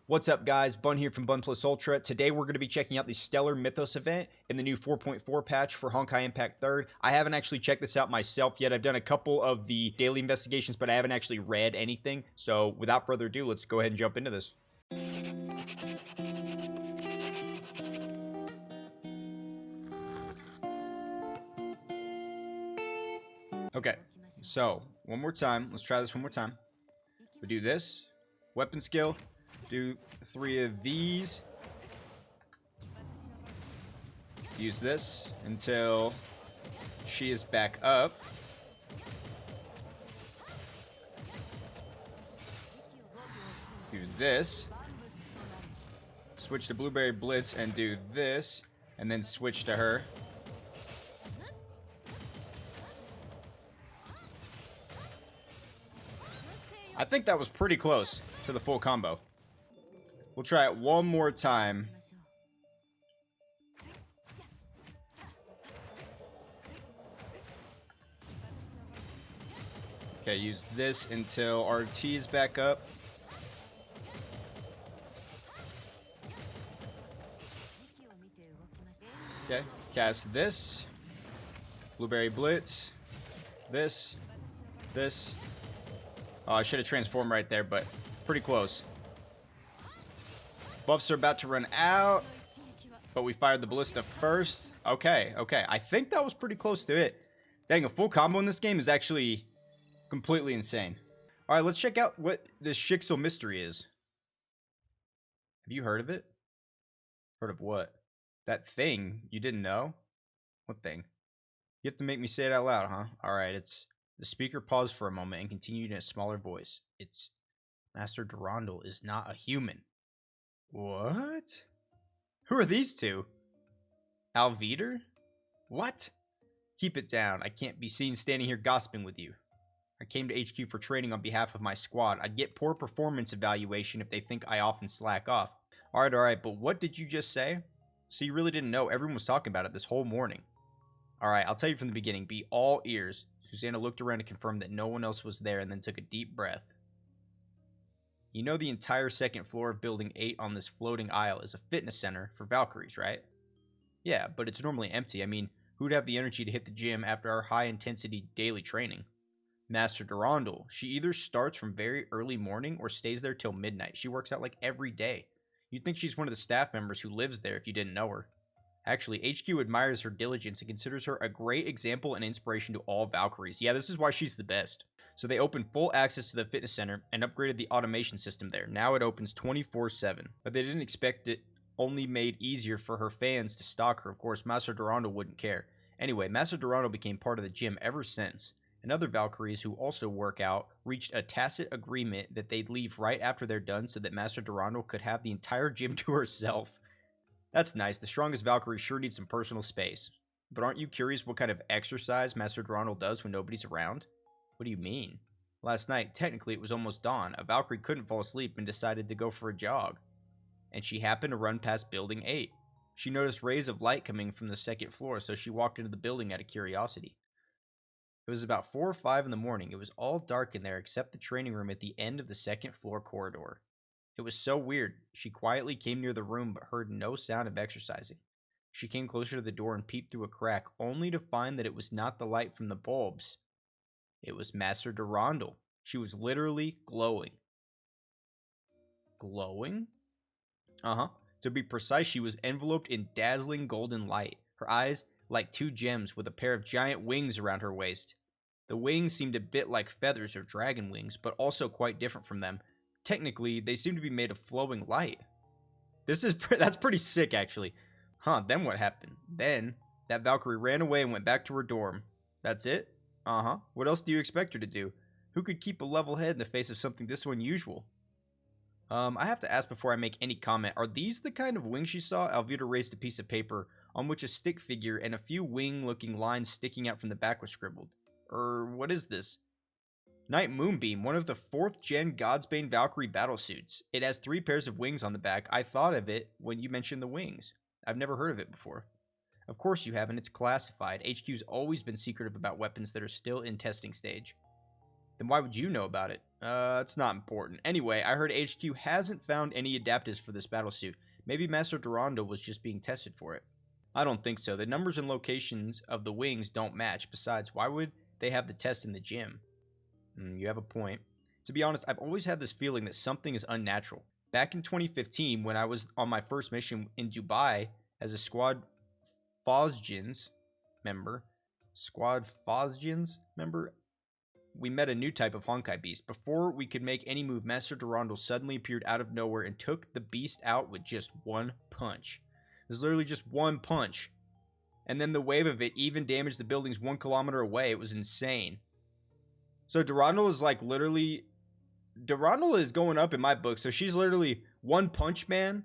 What's up, guys? Bun here from BunPlusUltra. Today we're going to be checking out the Stellar Mythos event in the new 4.4 patch for Honkai Impact 3rd. I haven't actually checked this out myself yet. I've done a couple of the daily investigations, but I haven't actually read anything. So without further ado, let's go ahead and jump into this. Okay, so one more time. Let's try this one more time. We do this. Weapon skill. Do 3 of these. Use this until she is back up. Do this. Switch to Blueberry Blitz and do this. And then switch to her. I think that was pretty close to the full combo. We'll try it one more time. Okay, use this until RT is back up. Okay, cast this. Blueberry Blitz. This. Oh, I should have transformed right there, but pretty close. Buffs are about to run out, but we fired the ballista first. Okay. I think that was pretty close to it. Dang, a full combo in this game is actually completely insane. All right, let's check out what this Shixel mystery is. Have you heard of it? Heard of what? That thing you didn't know? What thing? You have to make me say it out loud, huh? All right, it's... The speaker paused for a moment and continued in a smaller voice. It's... Master Durandal is not a human. What? Who are these two? Alvider? What? Keep it down. I can't be seen standing here gossiping with you. I came to HQ for training on behalf of my squad. I'd get poor performance evaluation if they think I often slack off. Alright, but what did you just say? So you really didn't know? Everyone was talking about it this whole morning. Alright, I'll tell you from the beginning. Be all ears. Susanna looked around to confirm that no one else was there and then took a deep breath. You know the entire second floor of Building 8 on this floating isle is a fitness center for Valkyries, right? Yeah, but it's normally empty. I mean, who'd have the energy to hit the gym after our high-intensity daily training? Master Durandal. She either starts from very early morning or stays there till midnight. She works out like every day. You'd think she's one of the staff members who lives there if you didn't know her. Actually, HQ admires her diligence and considers her a great example and inspiration to all Valkyries. Yeah, this is why she's the best. So they opened full access to the fitness center and upgraded the automation system there. Now it opens 24/7. But they didn't expect it only made easier for her fans to stalk her. Of course, Master Durandal wouldn't care. Anyway, Master Durandal became part of the gym ever since. And other Valkyries who also work out reached a tacit agreement that they'd leave right after they're done so that Master Durandal could have the entire gym to herself. That's nice. The strongest Valkyrie sure needs some personal space. But aren't you curious what kind of exercise Master Durandal does when nobody's around? What do you mean? Last night, technically it was almost dawn. A Valkyrie couldn't fall asleep and decided to go for a jog. And she happened to run past Building 8. She noticed rays of light coming from the second floor, so she walked into the building out of curiosity. It was about 4 or 5 in the morning. It was all dark in there except the training room at the end of the second floor corridor. It was so weird. She quietly came near the room but heard no sound of exercising. She came closer to the door and peeped through a crack, only to find that it was not the light from the bulbs. It was Master Durandal. She was literally glowing. Glowing? Uh-huh. To be precise, she was enveloped in dazzling golden light. Her eyes like 2 gems with a pair of giant wings around her waist. The wings seemed a bit like feathers or dragon wings, but also quite different from them. Technically, they seem to be made of flowing light. That's pretty sick, actually. Huh, then what happened? Then, that Valkyrie ran away and went back to her dorm. That's it? Uh-huh. What else do you expect her to do? Who could keep a level head in the face of something this unusual? I have to ask before I make any comment. Are these the kind of wings she saw? Alvida raised a piece of paper on which a stick figure and a few wing-looking lines sticking out from the back was scribbled. What is this? Night Moonbeam, one of the 4th gen Godsbane Valkyrie battlesuits. It has 3 pairs of wings on the back. I thought of it when you mentioned the wings. I've never heard of it before. Of course you haven't, it's classified. HQ's always been secretive about weapons that are still in testing stage. Then why would you know about it? It's not important. Anyway, I heard HQ hasn't found any adaptives for this battlesuit. Maybe Master Durandal was just being tested for it. I don't think so. The numbers and locations of the wings don't match. Besides, why would they have the test in the gym? You have a point. To be honest, I've always had this feeling that something is unnatural. Back in 2015, when I was on my first mission in Dubai as a Squad Phosgens member, we met a new type of Honkai beast. Before we could make any move, Master Durandal suddenly appeared out of nowhere and took the beast out with just one punch. It was literally just one punch. And then the wave of it even damaged the buildings 1 kilometer away. It was insane. So Durandal is like literally... Durandal is going up in my book, so she's literally one punch man.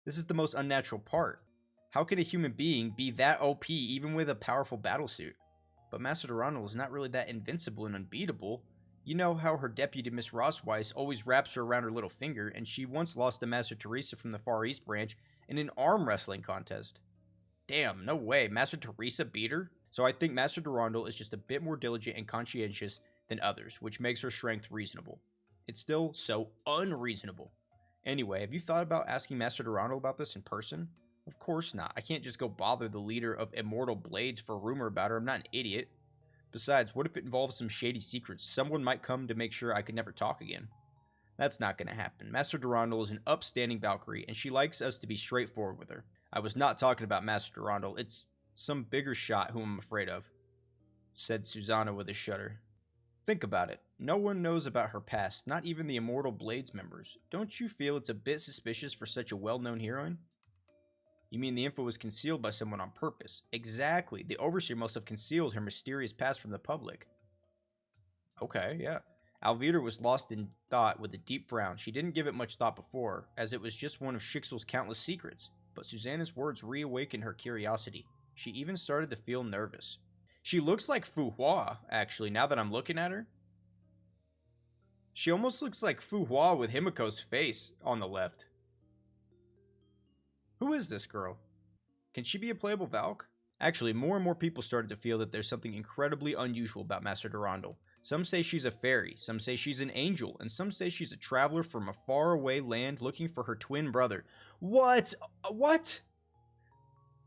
This is the most unnatural part. How can a human being be that OP even with a powerful battlesuit? But Master Durandal is not really that invincible and unbeatable. You know how her deputy, Miss Rossweiss, always wraps her around her little finger, and she once lost to Master Teresa from the Far East branch in an arm wrestling contest. Damn, no way. Master Teresa beat her? So I think Master Durandal is just a bit more diligent and conscientious than others, which makes her strength reasonable. It's still so unreasonable. Anyway, have you thought about asking Master Durandal about this in person? Of course not. I can't just go bother the leader of Immortal Blades for a rumor about her. I'm not an idiot. Besides, what if it involves some shady secrets? Someone might come to make sure I could never talk again. That's not going to happen. Master Durandal is an upstanding Valkyrie, and she likes us to be straightforward with her. I was not talking about Master Durandal. It's some bigger shot whom I'm afraid of, said Susanna with a shudder. Think about it. No one knows about her past, not even the Immortal Blades members. Don't you feel it's a bit suspicious for such a well-known heroine? You mean the info was concealed by someone on purpose? Exactly. The Overseer must have concealed her mysterious past from the public. Okay, yeah. Alvida was lost in thought with a deep frown. She didn't give it much thought before, as it was just one of Schicksel's countless secrets. But Susanna's words reawakened her curiosity. She even started to feel nervous. She looks like Fu Hua, actually, now that I'm looking at her. She almost looks like Fu Hua with Himiko's face on the left. Who is this girl? Can she be a playable Valk? Actually, more and more people started to feel that there's something incredibly unusual about Master Durandal. Some say she's a fairy, some say she's an angel, and some say she's a traveler from a faraway land looking for her twin brother. What? What?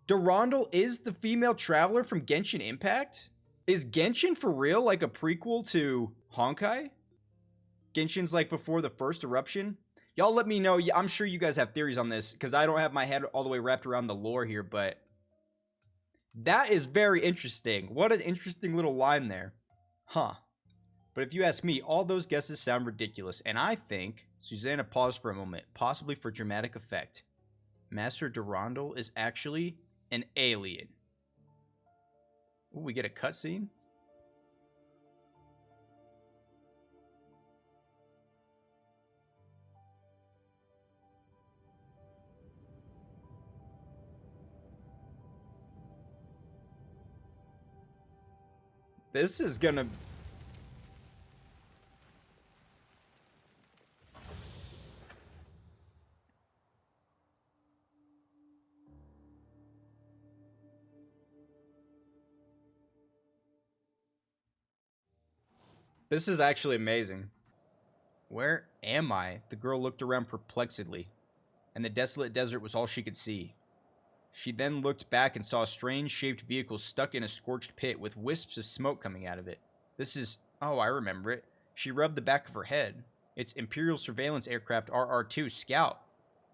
Durandal is the female traveler from Genshin Impact? Is Genshin for real like a prequel to Honkai? Genshin's like before the first eruption? Y'all let me know. I'm sure you guys have theories on this, because I don't have my head all the way wrapped around the lore here, but that is very interesting. What an interesting little line there. Huh. But if you ask me, all those guesses sound ridiculous, and I think... Susanna paused for a moment, possibly for dramatic effect. Master Durandal is actually an alien. Ooh, we get a cutscene? This is gonna... This is actually amazing. Where am I? The girl looked around perplexedly, and the desolate desert was all she could see. She then looked back and saw a strange-shaped vehicle stuck in a scorched pit with wisps of smoke coming out of it. This is... Oh, I remember it. She rubbed the back of her head. It's Imperial Surveillance Aircraft RR-2 Scout.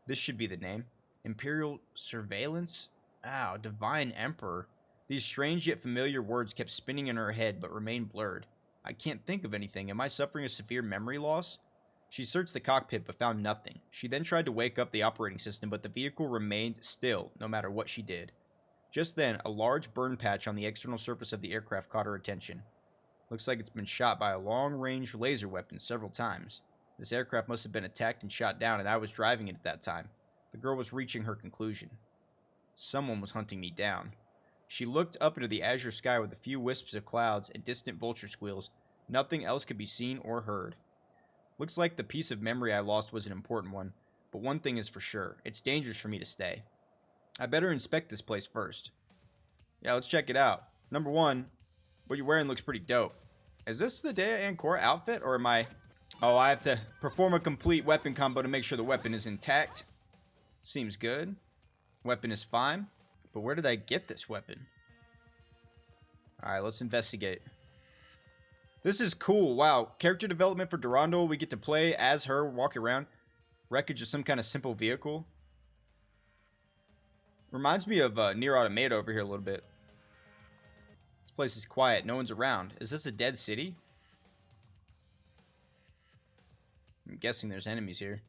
This should be the name. Imperial Surveillance? Ow, Divine Emperor. These strange yet familiar words kept spinning in her head but remained blurred. I can't think of anything. Am I suffering a severe memory loss? She searched the cockpit but found nothing. She then tried to wake up the operating system, but the vehicle remained still, no matter what she did. Just then, a large burn patch on the external surface of the aircraft caught her attention. Looks like it's been shot by a long-range laser weapon several times. This aircraft must have been attacked and shot down, and I was driving it at that time. The girl was reaching her conclusion. Someone was hunting me down. She looked up into the azure sky with a few wisps of clouds and distant vulture squeals. Nothing else could be seen or heard. Looks like the piece of memory I lost was an important one, but one thing is for sure. It's dangerous for me to stay. I better inspect this place first. Yeah, let's check it out. Number one, what you're wearing looks pretty dope. Is this the Dea Ancora outfit, or am I... Oh, I have to perform a complete weapon combo to make sure the weapon is intact. Seems good. Weapon is fine. But where did I get this weapon? Alright, let's investigate. This is cool. Wow. Character development for Durandal. We get to play as her, walk around. Wreckage of some kind of simple vehicle. Reminds me of Nier Automata over here a little bit. This place is quiet. No one's around. Is this a dead city? I'm guessing there's enemies here.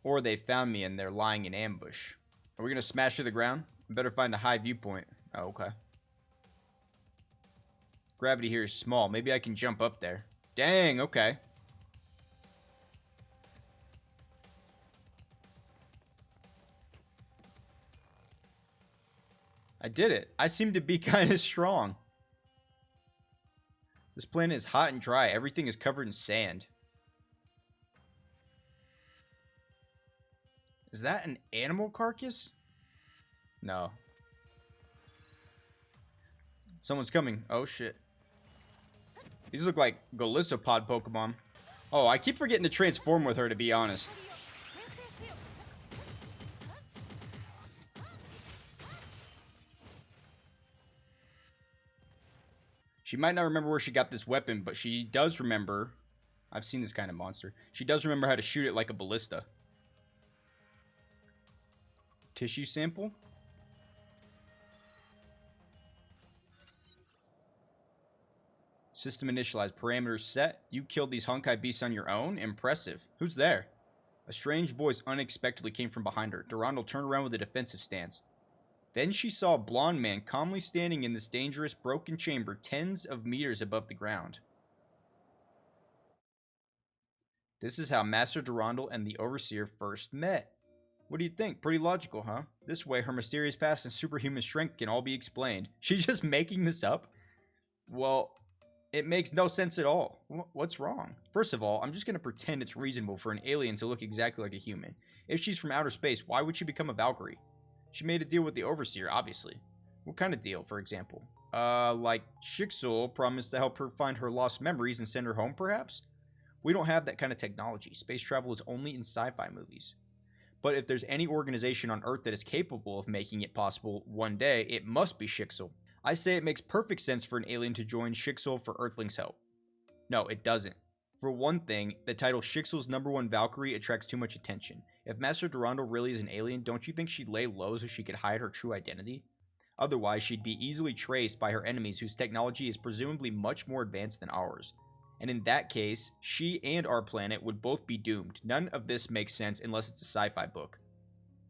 Or they found me and they're lying in ambush. Are we going to smash through the ground? I better find a high viewpoint. Oh, okay. Gravity here is small. Maybe I can jump up there. Dang, okay. I did it. I seem to be kind of strong. This planet is hot and dry. Everything is covered in sand. Is that an animal carcass? No. Someone's coming. Oh, shit. These look like Golisopod Pokemon. Oh, I keep forgetting to transform with her, to be honest. She might not remember where she got this weapon, but she does remember. I've seen this kind of monster. She does remember how to shoot it like a ballista. Tissue sample? System initialized. Parameters set. You killed these Honkai beasts on your own? Impressive. Who's there? A strange voice unexpectedly came from behind her. Durandal turned around with a defensive stance. Then she saw a blonde man calmly standing in this dangerous, broken chamber tens of meters above the ground. This is how Master Durandal and the Overseer first met. What do you think? Pretty logical, huh? This way, her mysterious past and superhuman strength can all be explained. She's just making this up? Well, it makes no sense at all. What's wrong? First of all, I'm just going to pretend it's reasonable for an alien to look exactly like a human. If she's from outer space, why would she become a Valkyrie? She made a deal with the Overseer, obviously. What kind of deal, for example? Like Shixul promised to help her find her lost memories and send her home, perhaps? We don't have that kind of technology. Space travel is only in sci-fi movies. But if there's any organization on Earth that is capable of making it possible one day, it must be Shixul. I say it makes perfect sense for an alien to join Shixul for Earthlings' help. No, it doesn't. For one thing, the title Shixul's #1 Valkyrie attracts too much attention. If Master Durandal really is an alien, don't you think she'd lay low so she could hide her true identity? Otherwise, she'd be easily traced by her enemies whose technology is presumably much more advanced than ours. And in that case, she and our planet would both be doomed. None of this makes sense unless it's a sci-fi book.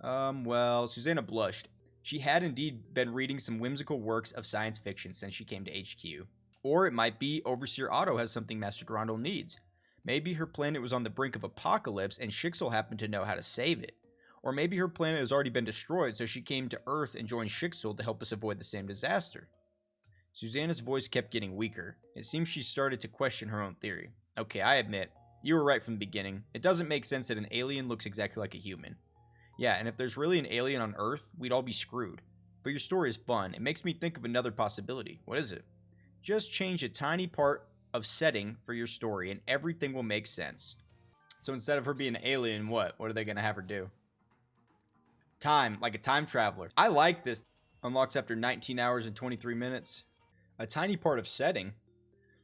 Well, Susanna blushed. She had indeed been reading some whimsical works of science fiction since she came to HQ. Or it might be Overseer Otto has something Master Durandal needs. Maybe her planet was on the brink of apocalypse and Shixul happened to know how to save it. Or maybe her planet has already been destroyed, so she came to Earth and joined Shixul to help us avoid the same disaster. Susanna's voice kept getting weaker. It seems she started to question her own theory. Okay, I admit, you were right from the beginning. It doesn't make sense that an alien looks exactly like a human. Yeah, and if there's really an alien on Earth, we'd all be screwed. But your story is fun. It makes me think of another possibility. What is it? Just change a tiny part of setting for your story and everything will make sense. So instead of her being an alien, what? What are they going to have her do? Time, like a time traveler. I like this. Unlocks after 19 hours and 23 minutes. A tiny part of setting?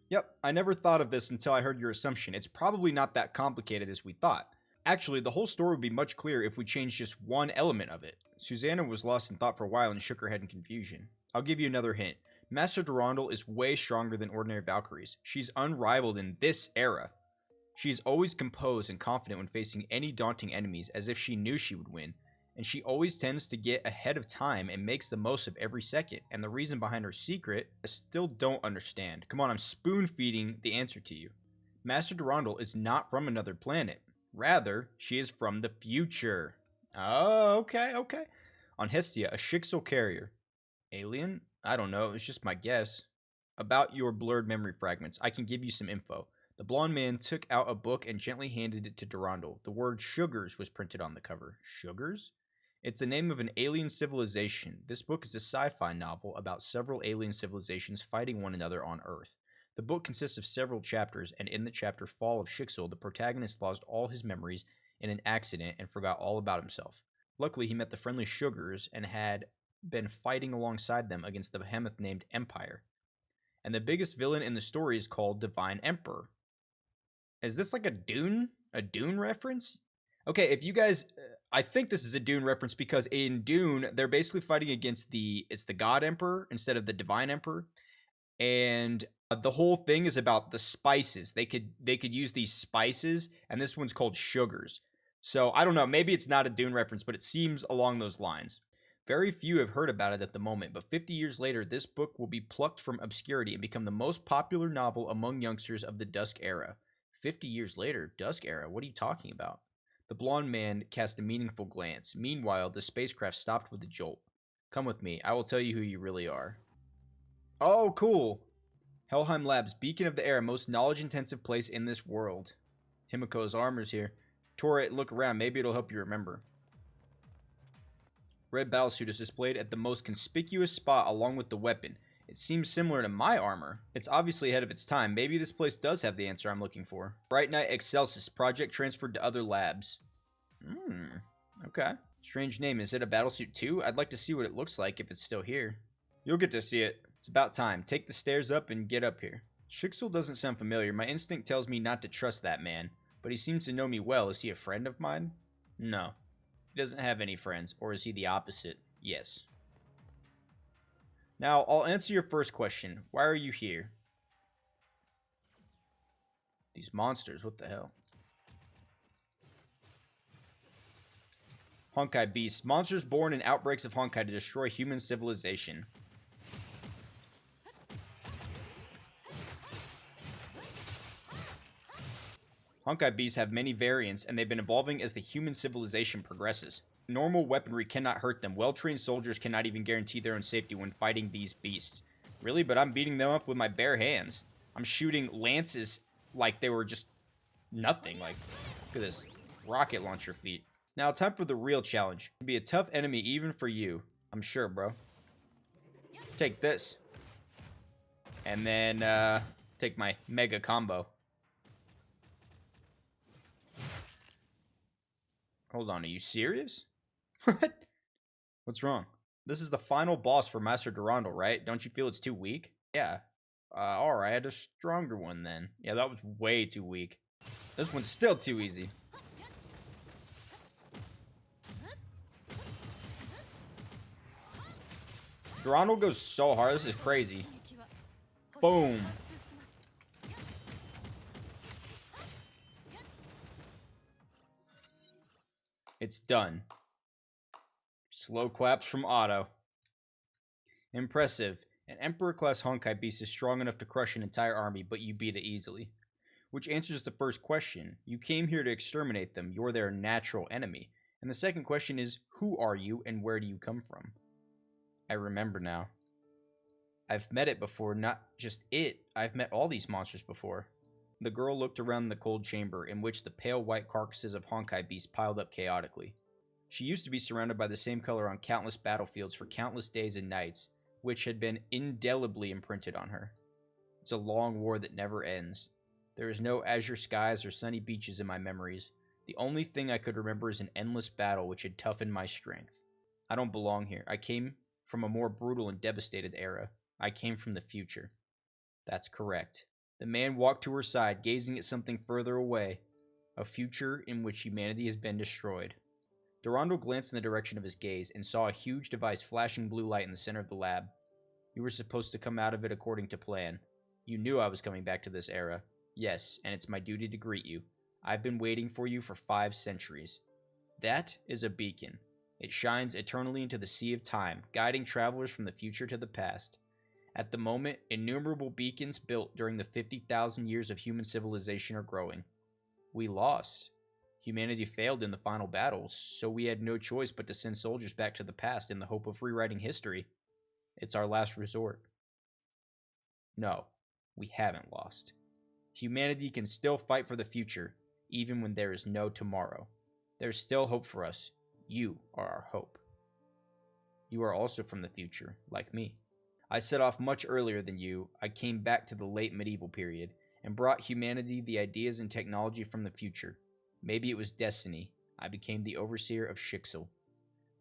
Yep, I never thought of this until I heard your assumption. It's probably not that complicated as we thought. Actually, the whole story would be much clearer if we changed just one element of it. Susanna was lost in thought for a while and shook her head in confusion. I'll give you another hint. Master Durandal is way stronger than ordinary Valkyries. She's unrivaled in this era. She is always composed and confident when facing any daunting enemies, as if she knew she would win. And she always tends to get ahead of time and makes the most of every second. And the reason behind her secret, I still don't understand. Come on, I'm spoon-feeding the answer to you. Master Durandal is not from another planet. Rather, she is from the future. Oh, okay. On Hestia, a Shixul carrier. Alien? I don't know, it's just my guess. About your blurred memory fragments, I can give you some info. The blonde man took out a book and gently handed it to Durandal. The word Sugars was printed on the cover. Sugars? It's the name of an alien civilization. This book is a sci-fi novel about several alien civilizations fighting one another on Earth. The book consists of several chapters, and in the chapter Fall of Shixel, the protagonist lost all his memories in an accident and forgot all about himself. Luckily, he met the friendly Sugars and had been fighting alongside them against the behemoth named Empire. And the biggest villain in the story is called Divine Emperor. Is this like a Dune reference? Okay, if you guys, I think this is a Dune reference because in Dune, they're basically fighting against it's the God Emperor instead of the Divine Emperor. And the whole thing is about the spices. They could use these spices, and this one's called Sugars. So I don't know, maybe it's not a Dune reference, but it seems along those lines. Very few have heard about it at the moment, but 50 years later, this book will be plucked from obscurity and become the most popular novel among youngsters of the Dusk Era. 50 years later, Dusk Era, what are you talking about? The blonde man cast a meaningful glance. Meanwhile, the spacecraft stopped with a jolt. Come with me, I will tell you who you really are. Oh, cool. Helheim Labs, beacon of the era, most knowledge-intensive place in this world. Himiko's armor's here. Tora, look around, maybe it'll help you remember. Red battlesuit is displayed at the most conspicuous spot along with the weapon. It seems similar to my armor. It's obviously ahead of its time. Maybe this place does have the answer I'm looking for. Bright Knight Excelsis, project transferred to other labs. Okay. Strange name. Is it a battlesuit too? I'd like to see what it looks like if it's still here. You'll get to see it. It's about time. Take the stairs up and get up here. Shixel doesn't sound familiar. My instinct tells me not to trust that man, but he seems to know me well. Is he a friend of mine? No. He doesn't have any friends. Or is he the opposite? Yes. Now, I'll answer your first question. Why are you here? These monsters, what the hell? Honkai beasts. Monsters born in outbreaks of Honkai to destroy human civilization. Honkai beasts have many variants, and they've been evolving as the human civilization progresses. Normal weaponry cannot hurt them. Well-trained soldiers cannot even guarantee their own safety when fighting these beasts. Really? But I'm beating them up with my bare hands. I'm shooting lances like they were just nothing. Like, look at this. Rocket launcher feet. Now, time for the real challenge. It'll be a tough enemy even for you. I'm sure, bro. Take this. And then, take my mega combo. Hold on, are you serious? What? What's wrong? This is the final boss for Master Durandal, right? Don't you feel it's too weak? Yeah. Alright, I had a stronger one then. Yeah, that was way too weak. This one's still too easy. Durandal goes so hard, this is crazy. Boom. It's done. Slow claps from Otto. Impressive. An Emperor-class Honkai beast is strong enough to crush an entire army, but you beat it easily. Which answers the first question. You came here to exterminate them. You're their natural enemy. And the second question is, who are you and where do you come from? I remember now. I've met it before, not just it. I've met all these monsters before. The girl looked around the cold chamber in which the pale white carcasses of Honkai beasts piled up chaotically. She used to be surrounded by the same color on countless battlefields for countless days and nights, which had been indelibly imprinted on her. It's a long war that never ends. There is no azure skies or sunny beaches in my memories. The only thing I could remember is an endless battle which had toughened my strength. I don't belong here. I came from a more brutal and devastated era. I came from the future. That's correct. The man walked to her side, gazing at something further away. A future in which humanity has been destroyed. Durandal glanced in the direction of his gaze and saw a huge device flashing blue light in the center of the lab. You were supposed to come out of it according to plan. You knew I was coming back to this era. Yes, and it's my duty to greet you. I've been waiting for you for 5 centuries. That is a beacon. It shines eternally into the sea of time, guiding travelers from the future to the past. At the moment, innumerable beacons built during the 50,000 years of human civilization are growing. We lost. Humanity failed in the final battle, so we had no choice but to send soldiers back to the past in the hope of rewriting history. It's our last resort. No, we haven't lost. Humanity can still fight for the future, even when there is no tomorrow. There's still hope for us. You are our hope. You are also from the future, like me. I set off much earlier than you. I came back to the late medieval period and brought humanity the ideas and technology from the future. Maybe it was destiny. I became the overseer of Shixel.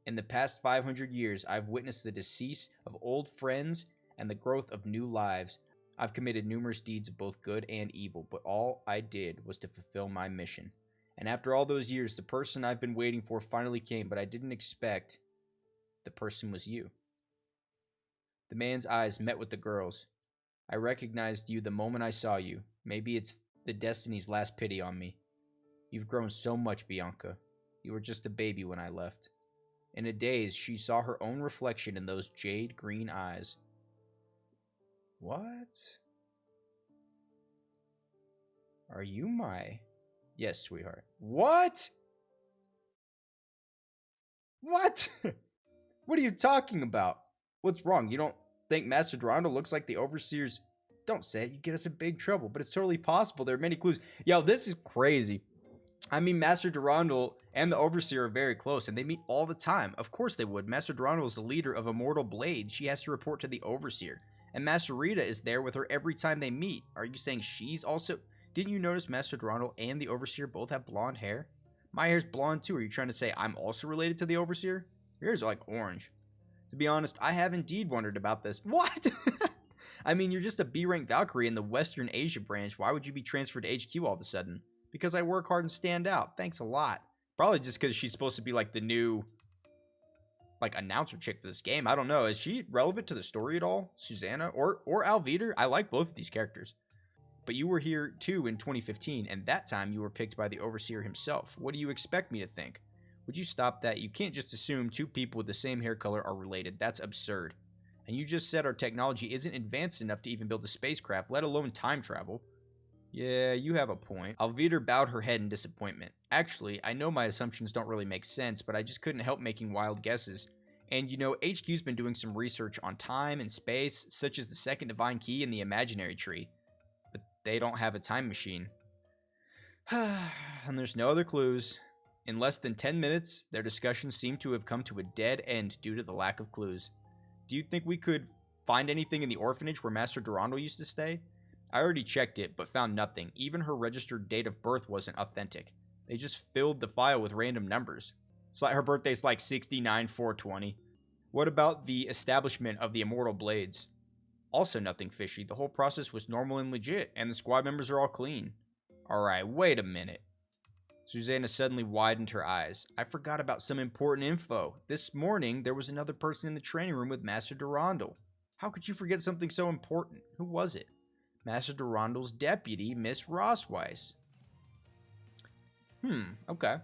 In the past 500 years, I've witnessed the decease of old friends and the growth of new lives. I've committed numerous deeds of both good and evil, but all I did was to fulfill my mission. And after all those years, the person I've been waiting for finally came, but I didn't expect the person was you. The man's eyes met with the girl's. I recognized you the moment I saw you. Maybe it's the destiny's last pity on me. You've grown so much, Bianca. You were just a baby when I left. In a daze, she saw her own reflection in those jade green eyes. What? Are you my... Yes, sweetheart. What? What? What are you talking about? What's wrong? You don't think Master Durandal looks like the Overseer's... Don't say it. You get us in big trouble, but it's totally possible. There are many clues. Yo, this is crazy. I mean, Master Durandal and the Overseer are very close, and they meet all the time. Of course they would. Master Durandal is the leader of Immortal Blades. She has to report to the Overseer. And Master Rita is there with her every time they meet. Are you saying she's also... Didn't you notice Master Durandal and the Overseer both have blonde hair? My hair's blonde too. Are you trying to say I'm also related to the Overseer? Your hair's like orange. To be honest, I have indeed wondered about this. What? I mean, you're just a B-rank Valkyrie in the Western Asia branch. Why would you be transferred to HQ all of a sudden? Because I work hard and stand out. Thanks a lot. Probably just because she's supposed to be like the new, like, announcer chick for this game. I don't know. Is she relevant to the story at all? Susanna or Alvita? I like both of these characters. But you were here too in 2015, and that time you were picked by the Overseer himself. What do you expect me to think? Would you stop that? You can't just assume two people with the same hair color are related. That's absurd. And you just said our technology isn't advanced enough to even build a spacecraft, let alone time travel. Yeah, you have a point. Alvita bowed her head in disappointment. Actually, I know my assumptions don't really make sense, but I just couldn't help making wild guesses. And you know, HQ's been doing some research on time and space, such as the second divine key and the imaginary tree. But they don't have a time machine. And there's no other clues. In less than 10 minutes, their discussion seemed to have come to a dead end due to the lack of clues. Do you think we could find anything in the orphanage where Master Durandal used to stay? I already checked it, but found nothing. Even her registered date of birth wasn't authentic. They just filled the file with random numbers. It's like her birthday's like 69/4/20. What about the establishment of the Immortal Blades? Also nothing fishy. The whole process was normal and legit, and the squad members are all clean. Alright, wait a minute. Susanna suddenly widened her eyes. I forgot about some important info. This morning, there was another person in the training room with Master Durandal. How could you forget something so important? Who was it? Master Durandal's deputy, Miss Rossweiss. Okay.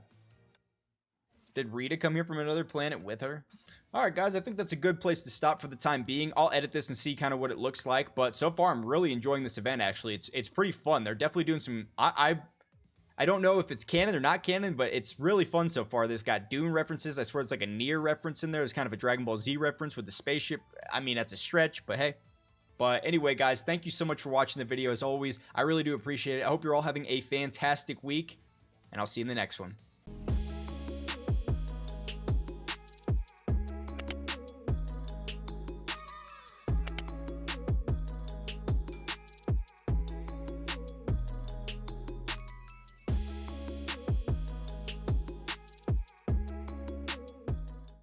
Did Rita come here from another planet with her? Alright guys, I think that's a good place to stop for the time being. I'll edit this and see kind of what it looks like, but so far I'm really enjoying this event actually. It's pretty fun. They're definitely doing some... I don't know if it's canon or not canon, but it's really fun so far. There's got Dune references. I swear it's like a Nier reference in there. There's kind of a Dragon Ball Z reference with the spaceship. I mean, that's a stretch, but hey. But anyway, guys, thank you so much for watching the video. As always, I really do appreciate it. I hope you're all having a fantastic week, and I'll see you in the next one.